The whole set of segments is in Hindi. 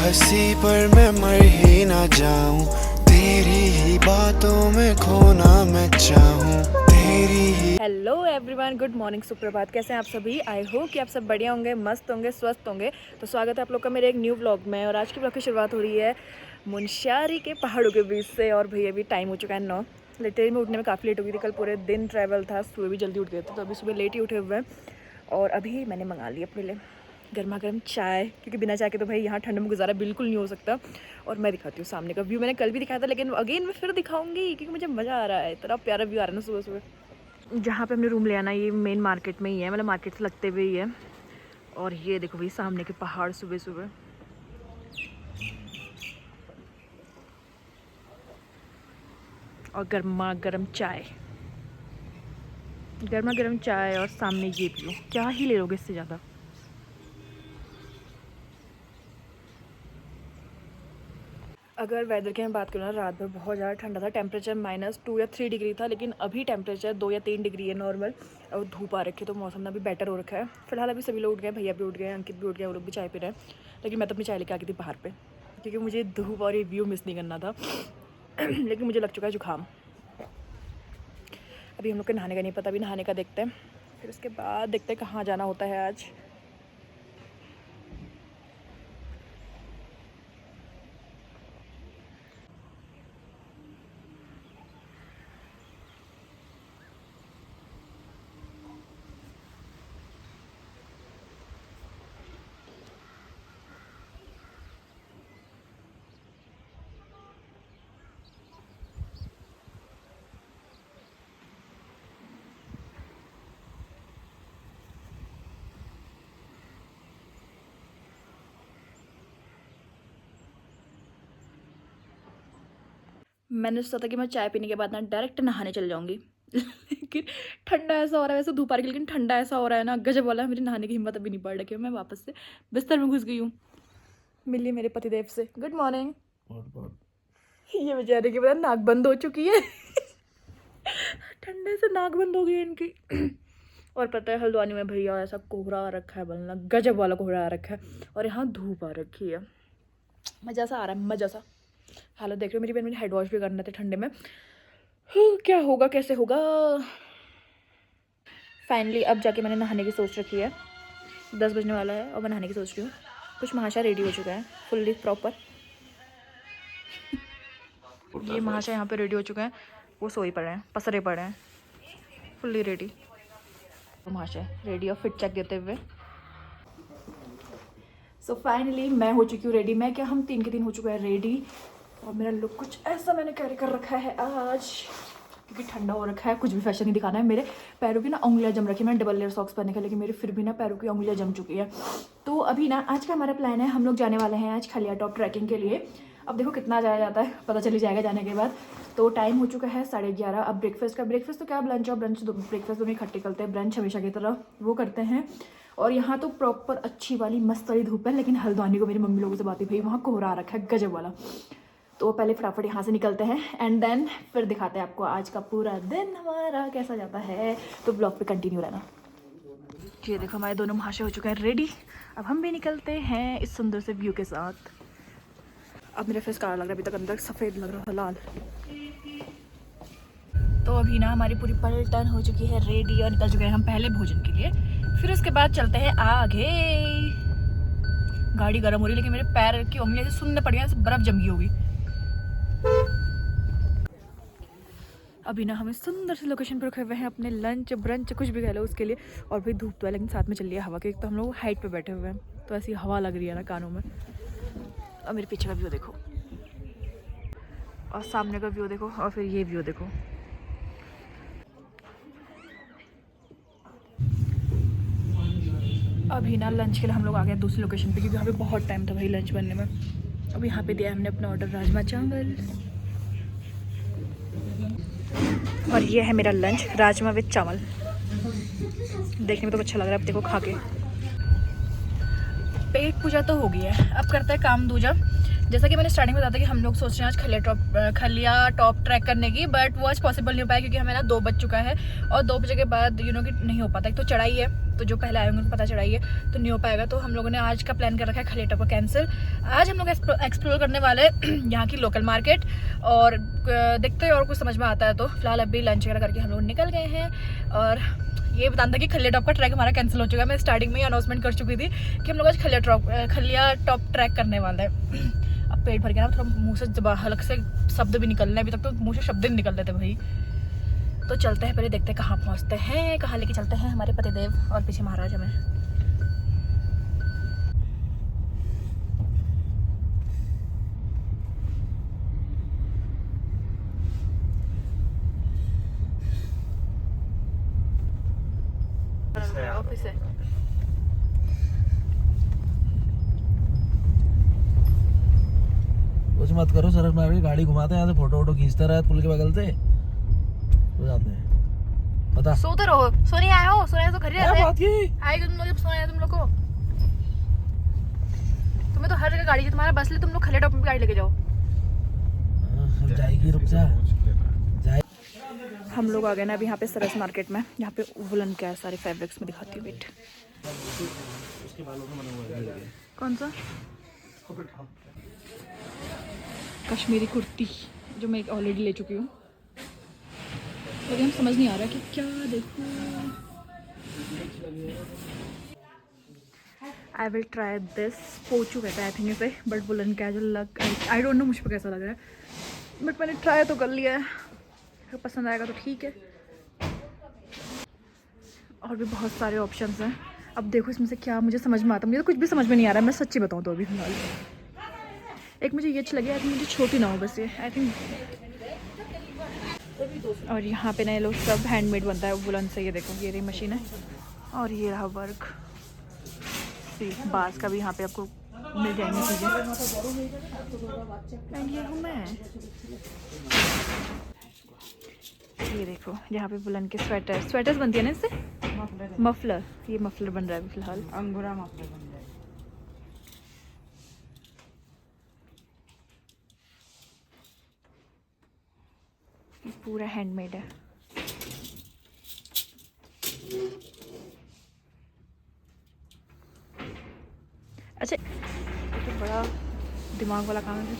हंसी पर मैं मर ही ना जाऊं, तेरी ही बातों में खोना मैं चाहूं, तेरी ही। हेलो एवरीवन, गुड मॉर्निंग, सुप्रभात। कैसे हैं आप सभी? आई होप कि आप सब बढ़िया होंगे, मस्त होंगे, स्वस्थ होंगे। तो स्वागत है आप लोग का मेरे एक न्यू व्लॉग में। और आज की व्लॉग की शुरुआत हो रही है मुनस्यारी के पहाड़ों के बीच से। और भैया अभी टाइम हो चुका है 9। लिटरली में उठने में काफ़ी लेट हो गई थी, कल पूरे दिन ट्रैवल था, सुबह भी जल्दी उठ गए थे, तो अभी सुबह लेट ही उठे हुए हैं। और अभी मैंने मंगा ली अपने लिए गर्मा गर्म चाय, क्योंकि बिना चाय के तो भाई यहाँ ठंड में गुजारा बिल्कुल नहीं हो सकता। और मैं दिखाती हूँ सामने का व्यू। मैंने कल भी दिखाया था, लेकिन अगेन मैं फिर दिखाऊंगी क्योंकि मुझे मज़ा आ रहा है। इतना प्यारा व्यू आ रहा है ना सुबह सुबह। जहाँ पे हमने रूम ले आना, ये मेन मार्केट में ही है, मतलब मार्केट से लगते हुए ही है। और ये देखो भाई सामने के पहाड़ सुबह सुबह। और गर्मा गर्म चाय, गर्मा गर्म चाय, और सामने ये व्यू। क्या ही ले लोगे इससे ज़्यादा। अगर वेदर की मैं बात करूँ ना, रात भर बहुत ज़्यादा ठंडा था। टेम्परेचर -2 या 3 डिग्री था, लेकिन अभी टेम्परेचर 2 या 3 डिग्री है नॉर्मल। और धूप आ रखी है, तो मौसम ना अभी बेटर हो रखा है। फिलहाल अभी सभी लोग उठ गए, भैया भी उठ गए, अंकित भी उठ गया, वो लोग भी चाय पी रहे हैं। लेकिन मैं तो अपनी चाय लेके आ गई थी बाहर पे, क्योंकि मुझे धूप और ये व्यू मिस नहीं करना था। लेकिन मुझे लग चुका है जुकाम। अभी हम लोग के नहाने का नहीं पता, अभी नहाने का देखते हैं, फिर उसके बाद देखते हैं कहाँ जाना होता है आज। मैंने सोचा था कि मैं चाय पीने के बाद ना डायरेक्ट नहाने चल जाऊंगी। लेकिन ठंडा ऐसा हो रहा है, वैसे धूप आ रही है, लेकिन ठंडा ऐसा हो रहा है ना, गजब वाला है। मेरी नहाने की हिम्मत अभी नहीं पड़ रही है। मैं वापस से बिस्तर में घुस गई हूँ। मिली मेरे पतिदेव से। Good morning. ये बेचारे की पता नाक बंद हो चुकी है। ठंडे से नाक बंद हो गई है इनकी। और पता है हल्द्वानी में भैया ऐसा कोहरा आ रखा है, बनना गजब वाला कोहरा आ रखा है। और यहाँ धूप आ रखी है, मज़ा सा आ रहा है, मज़ा सा। हालत देख रहे हो मेरी बहन, मुझे हेड वॉश भी करना था ठंडे में। क्या होगा, कैसे होगा। फाइनली अब जाके मैंने नहाने की सोच रखी है। 10 बजने वाला है और मैं नहाने की सोच रही हूँ। कुछ महाशय रेडी हो चुका है फुल्ली प्रॉपर। ये महाशय यहाँ पे रेडी हो चुके हैं, वो सोई पड़े हैं, पसरे पड़े हैं, फुल्ली रेडी। महाशय रेडी और फिट चेक देते हुए। सो फाइनली मैं हो चुकी हूँ रेडी। मैं क्या, हम 3 के 3 हो चुका है रेडी। और मेरा लुक कुछ ऐसा मैंने कैरी कर रखा है आज, क्योंकि ठंडा हो रखा है, कुछ भी फैशन नहीं दिखाना है। मेरे पैरों की ना उंगलियां जम रखी है, मैंने डबल लेयर सॉक्स पहने का, लेकिन मेरे फिर भी ना पैरों की उंगलियां जम चुकी है। तो अभी ना आज का हमारा प्लान है, हम लोग जाने वाले हैं आज खलिया टॉप ट्रैकिंग के लिए। अब देखो कितना जाया जाता है, पता चली जाएगा जाने के बाद। तो टाइम हो चुका है 11:30। अब ब्रेकफास्ट तो क्या, अब लंच और ब्रंच, ब्रेकफास्ट दोनों इकट्ठे करते हैं, ब्रंच हमेशा की तरह वो करते हैं। और यहाँ तो प्रॉपर अच्छी वाली मस्त वाली धूप है, लेकिन हल्द्वानी को मेरी मम्मी लोगों से बात हुई, भाई वहाँ कोहरा आ रखा है गजब वाला। तो पहले फटाफट यहाँ से निकलते हैं, एंड देन फिर दिखाते हैं आपको आज का पूरा दिन हमारा कैसा जाता है। तो ब्लॉग पे कंटिन्यू रहना। ये देखो हमारे दोनों महाशय हो चुके हैं रेडी। अब हम भी निकलते हैं इस सुंदर से व्यू के साथ। अब मेरा फेस काला लग रहा है, अभी तक अंदर सफ़ेद लग रहा था, लाल। तो अभी ना हमारी पूरी पलटन हो चुकी है रेडी, और निकल चुके हैं हम पहले भोजन के लिए। फिर उसके बाद चलते हैं आगे। गाड़ी गर्म हो रही है, लेकिन मेरे पैर की उंगलियां से सुनने पड़ गया, बर्फ जम गई होगी। अभी ना हमें सुंदर से लोकेशन पर रखे हुए हैं, अपने लंच ब्रंच कुछ भी कह लो उसके लिए। और भी धूप तो है, लेकिन साथ में चल रही है हवा के। एक तो हम लोग हाइट पे बैठे हुए हैं, तो ऐसी हवा लग रही है ना कानों में। और मेरे पीछे का व्यू देखो, और सामने का व्यू देखो, और फिर ये व्यू देखो। अभी ना लंच के लिए हम लोग आ गए दूसरी लोकेशन पे, क्योंकि यहाँ पे बहुत टाइम था भाई लंच बनने में। अब यहाँ पे दिया हमने अपना ऑर्डर, राजमा चावल। और ये है मेरा लंच, राजमा विद चावल। देखने में तो अच्छा लग रहा है, अब देखो खा के। पेट पूजा तो हो गई है, अब करते हैं काम दूजा। जैसा कि मैंने स्टार्टिंग में बताया कि हम लोग सोच रहे हैं आज खलिया टॉप ट्रैक करने की, बट वो आज पॉसिबल नहीं हो पाया क्योंकि हमें ना 2 बज चुका है और 2 बजे के बाद कि नहीं हो पाता। एक तो चढ़ाई है, तो जो पहले आए होंगे उनको पता चढ़ाई है तो नहीं हो पाएगा। तो हम लोगों ने आज का प्लान कर रखा है खलिया टॉप का कैंसिल। आज हम लोग एक्सप्लोर करने वाले हैं यहाँ की लोकल मार्केट, और देखते हैं और कुछ समझ में आता है तो। फिलहाल अभी लंच वगैरह करके हम लोग निकल गए हैं। और ये बताना था कि खलिया टॉप का ट्रैक हमारा कैंसिल हो चुका है। मैं स्टार्टिंग में ही अनाउंसमेंट कर चुकी थी कि हम लोग आज खलिया टॉप ट्रैक करने वाले हैं। अब पेट भर गया ना, थोड़ा मुंह से हल्क से शब्द भी निकलने, अभी तक तो मुंह से शब्द नहीं निकल रहे थे भाई। तो चलते हैं, पहले देखते हैं कहाँ पहुँचते हैं, कहाँ लेके चलते हैं हमारे पतिदेव और पीछे महाराज हमें। ऑफिस है। कुछ मत करो, सरस मार के गाड़ी घुमाते हैं, यहाँ से फोटो वोटो खींचते रहे पुल के बगल से हो जाते हैं। बता, सोते रहो। सोने आए हो? सोने तो घर ही रहते हैं। आएगा तुम लोग जब सोने आए तुम लोग को। तुम्हें तो हर जगह गाड़ी है तुम्हारा, बस ले तुम लोग खलिया टॉप में गाड़ी लेके जाओ। जाएगी, रुक जा। हम लोग आ गए ना अभी यहाँ पे सरस मार्केट में। यहाँ पे वुलन क्या है सारे फैब्रिक्स में दिखाती हूँ। वेट, कौन सा? कश्मीरी कुर्ती जो मैं ऑलरेडी ले चुकी हूँ, लेकिन समझ नहीं आ रहा कि क्या देखूँ। I will try this. पोचू कहता है आई थिंक इसे, बट वुलन कैजुअल लग, आई डोंट नो मुझ पर कैसा लग रहा है, बट मैंने ट्राई तो कर लिया है। अगर पसंद आएगा तो ठीक है। और भी बहुत सारे ऑप्शंस हैं, अब देखो इसमें से क्या मुझे समझ में आता है। मुझे तो कुछ भी समझ में नहीं आ रहा है, मैं सच्ची बताऊँ तो। अभी फिलहाल एक मुझे ये अच्छी लगी, आई थिंक मुझे छोटी ना हो बस ये, आई थिंक। और यहाँ पे ना ये लोग सब हैंडमेड बनता है वुलन से। ये देखो ये रही मशीन है और ये रहा वर्क। बांस का भी यहाँ पे आपको मिल जाएंगी चीज़ें। ये हूँ मैं। ये देखो यहाँ पे वुलन के स्वेटर्स बनती है ना इससे। मफलर, ये मफलर बन रहा है अभी फिलहाल। अंगूरा मफलर बन रहा है। पूरा हैंडमेड है। अच्छा, ये तो बड़ा दिमाग वाला काम है।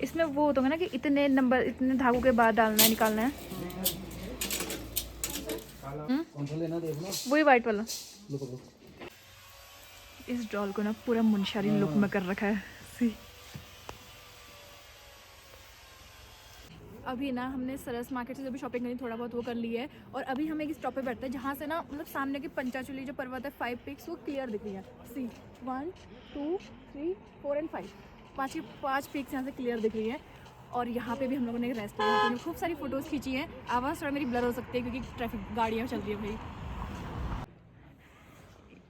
इसमें वो होता है ना कि इतने नंबर, इतने धागों के बाद डालना है, निकालना है। कौन सा लेना देख लो, वही वाइट वाला। लो पकड़ो। इस डॉल को ना पूरा मुनशारी लुक में कर रखा है। सी अभी ना हमने सरस मार्केट से जो भी शॉपिंग करी थोड़ा बहुत वो कर ली है, और अभी हम एक स्टॉप पे बैठते हैं जहाँ से ना मतलब सामने की पंचाचूली जो पर्वत है 5 पिक्स वो क्लियर दिख रही है। सी 1 2 3 4 एंड 5, 5 पिक्स यहाँ से क्लियर दिख रही है। और यहाँ पे भी हम लोगों ने रेस्ट किया, यहाँ पे खूब सारी फोटोज़ खींची हैं। आवाज़ थोड़ा मेरी ब्लर हो सकती है क्योंकि ट्रैफिक गाड़ियाँ चल रही है भाई।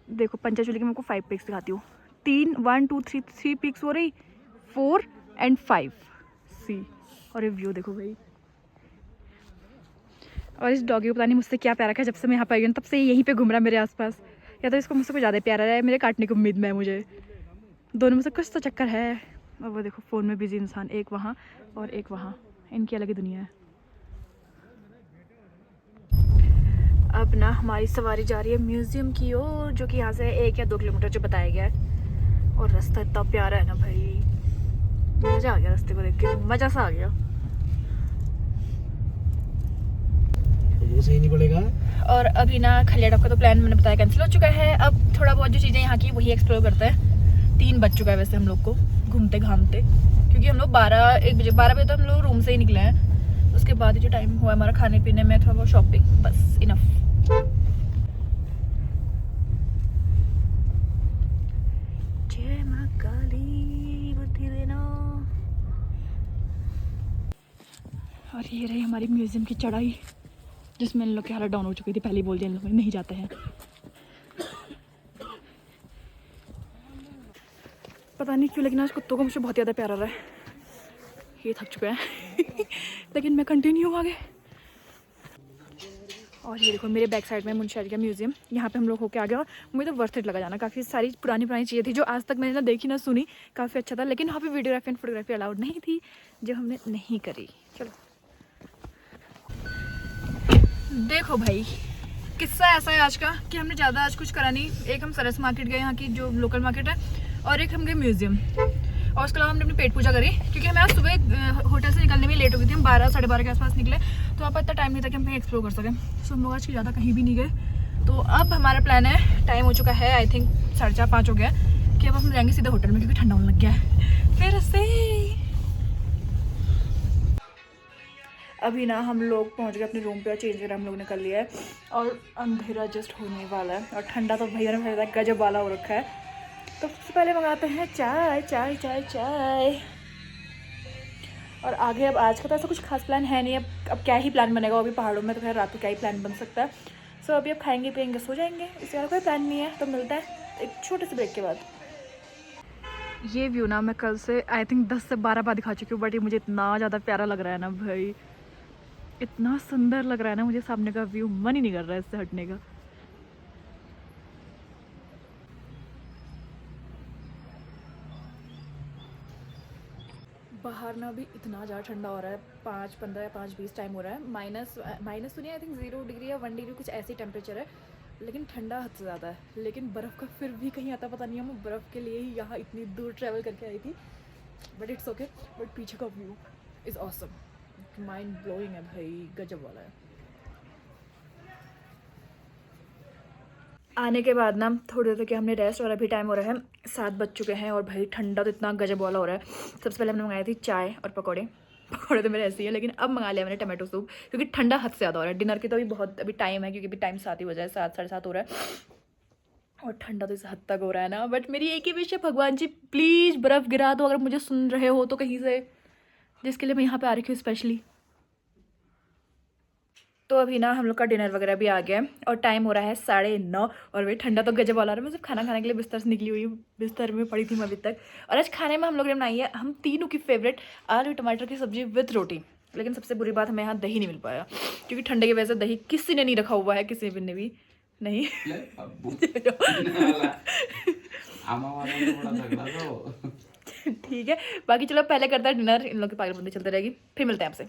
देखो पंचाचूली की मैं आपको 5 पिक्स दिखाती हूँ। 1 2 3 पिक्स हो रही, 4 एंड 5। सी और ये व्यू देखो भाई। और इस डॉगी को पता नहीं मुझसे क्या प्यारा है, जब से मैं यहाँ पे आई हूँ तब से यहीं पे घूम रहा है मेरे आसपास। या तो इसको मुझसे कुछ ज़्यादा प्यारा है, मेरे काटने की उम्मीद में है मुझे। दोनों में से कुछ तो चक्कर है। और वो देखो फ़ोन में बिजी इंसान, एक वहाँ और एक वहाँ, इनकी अलग ही दुनिया है। अब ना हमारी सवारी जा रही है म्यूज़ियम की ओर, जो कि यहाँ से 1 या 2 किलोमीटर जो बताया गया है। और रास्ता इतना प्यारा है ना भाई, मज़ा आ गया रास्ते को देख के, मज़ा सा आ गया। ये सही नहीं पड़ेगा। और अभी ना खलिया टॉप का तो प्लान मैंने बताया कैंसिल हो चुका है। अब थोड़ा बहुत जो चीज़ें यहाँ की वही एक्सप्लोर करते हैं। 3 बज चुका है वैसे हम लोग को घूमते घामते, क्योंकि हम लोग 12 बजे तो हम लोग रूम से ही निकले हैं। उसके बाद जो टाइम हुआ हमारा खाने पीने में, थोड़ा बहुत शॉपिंग, बस इनफ। जय मां काली बुद्धि देना। और ये रही हमारी म्यूजियम की चढ़ाई, जिसमें इन लोग की हालत डाउन हो चुकी थी। पहले ही बोल दिया इन लोगों ने नहीं जाते हैं। पता पता नहीं क्यों, लेकिन आज कुत्तों को मुझे बहुत ज़्यादा प्यारा रहा है। ये थक चुके हैं लेकिन मैं कंटिन्यू आगे। और ये देखो मेरे बैक साइड में मुंशियारी का म्यूज़ियम, यहाँ पे हम लोग होके आ गए और मुझे तो वर्थ इट लगा जाना। काफ़ी सारी पुरानी चीज़ें थी जो आज तक मैंने ना देखी ना सुनी, काफ़ी अच्छा था। लेकिन वहाँ पे वीडियोग्राफी एंड फोटोग्राफी अलाउड नहीं थी, जो हमने नहीं करी। चलो देखो भाई, किस्सा ऐसा है आज का कि हमने ज़्यादा आज कुछ करा नहीं। एक हम सरस मार्केट गए, यहाँ की जो लोकल मार्केट है, और एक हम गए म्यूज़ियम, और उसके अलावा हमने अपनी पेट पूजा करी क्योंकि हमें आज सुबह होटल से निकलने में लेट हो गई थी। हम 12 साढ़े 12 के आसपास निकले, तो वहाँ पर इतना टाइम नहीं था कि हम कहीं एक्सप्लोर कर सकें। सो हम लोग आज ज़्यादा कहीं भी नहीं गए। तो अब हमारा प्लान है, टाइम हो चुका है आई थिंक 4:30-5 हो गया, कि अब हम जाएंगे सीधे होटल में क्योंकि ठंडा होने लग गया है फिर से। अभी ना हम लोग पहुँच गए अपने रूम पे और चेंज वगैरह हम लोग ने कर लिया है, और अंधेरा जस्ट होने वाला है, और ठंडा तो भैया ने गजब वाला हो रखा है। तो सबसे पहले मंगाते हैं चाय चाय चाय चाय। और आगे अब आज का तो ऐसा कुछ खास प्लान है नहीं। अब क्या ही प्लान बनेगा, अभी पहाड़ों में तो खैर रात को क्या ही प्लान बन सकता है। सो अभी अब खाएंगे पियेंगे सो जाएंगे, इसके बाद कोई प्लान नहीं है। तो मिलता है एक छोटे से ब्रेक के बाद। ये व्यू ना मैं कल से आई थिंक 10 से 12 बार दिखा चुकी हूँ, बट ये मुझे इतना ज़्यादा प्यारा लग रहा है ना भाई, इतना सुंदर लग रहा है ना मुझे सामने का व्यू, मन ही नहीं कर रहा है इससे हटने का। बाहर ना भी इतना ज़्यादा ठंडा हो रहा है, 5:15 या 5:20 टाइम हो रहा है। माइनस तो नहीं, आई थिंक 0 डिग्री या 1 डिग्री कुछ ऐसी टेम्परेचर है, लेकिन ठंडा हद से ज़्यादा है। लेकिन बर्फ़ का फिर भी कहीं आता पता नहीं है। मैं बर्फ़ के लिए ही यहाँ इतनी दूर ट्रैवल करके आई थी, बट इट्स ओके। बट पीछे का view is awesome, mind blowing है भाई, गजब वाला है। आने के बाद ना थोड़ी देर तक हमने रेस्ट, और अभी टाइम हो रहा है 7 बज चुके हैं, और भाई ठंडा तो इतना गजब वाला हो रहा है। सबसे पहले हमने मंगाई थी चाय और पकौड़े। पकौड़े तो मेरे ऐसे ही है, लेकिन अब मंगा लिया मैंने टमाटो सूप, क्योंकि ठंडा हद से ज़्यादा हो रहा है। डिनर की तो अभी टाइम है, क्योंकि अभी टाइम 7 ही बजा है, 7 साढ़े 7 हो रहा है, और ठंडा तो इस हद तक हो रहा है ना। बट मेरी एक ही विश है, भगवान जी प्लीज़ बर्फ़ गिरा दो, अगर मुझे सुन रहे हो तो कहीं से, जिसके लिए मैं यहाँ पर आ रही हूँ स्पेशली। तो अभी ना हम लोग का डिनर वगैरह भी आ गया है, और टाइम हो रहा है 9:30, और वही ठंडा तो गजब वाला रहा है। मैं सिर्फ खाना खाने के लिए बिस्तर से निकली हुई हूँ, बिस्तर में पड़ी थी मैं अभी तक। और आज खाने में हम लोग ने बनाई है हम तीनों की फेवरेट आलू टमाटर की सब्जी विथ रोटी। लेकिन सबसे बुरी बात, हमें यहाँ दही नहीं मिल पाया, क्योंकि ठंडे की वजह से दही किसी ने नहीं रखा हुआ है, किसी ने भी नहीं ठीक है, बाकी चलो पहले करता है डिनर, इन लोग की पागलबंदी चलती रहेगी, फिर मिलते हैं आपसे।